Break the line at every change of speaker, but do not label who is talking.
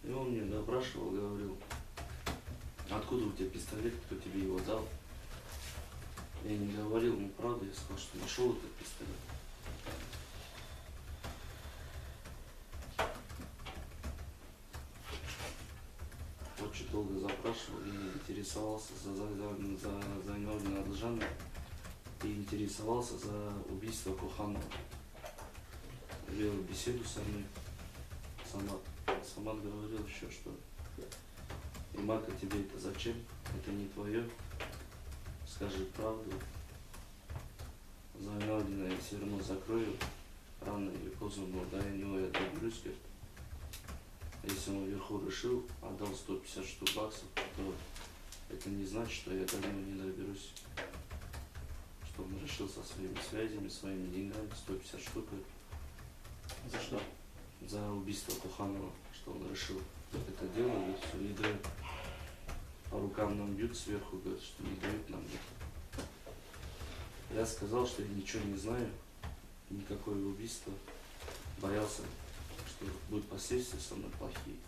И он мне допрашивал, говорил, откуда у тебя пистолет, кто тебе его дал. Я не говорил ему правду, я сказал, что нашел этот пистолет. Очень долго запрашивал и интересовался за заявление Адлжана и интересовался за убийство Коханова. Вел беседу со мной. Самат говорил еще, что Имака, тебе это зачем? Это не твое. Скажи правду. Завиновдина я все равно закрою. Рано или поздно, но до него я доберусь. Если он вверху решил, отдал 150 штук баксов, то это не значит, что я до него не доберусь. Что он решил со своими связями, своими деньгами, 150 штук.
За что?
За убийство Коханова, что он решил это делать, все не дает. По рукам нам бьют сверху, говорят, что не дают нам это. Я сказал, что я ничего не знаю, никакое убийство. Боялся, что будут последствия со мной плохие.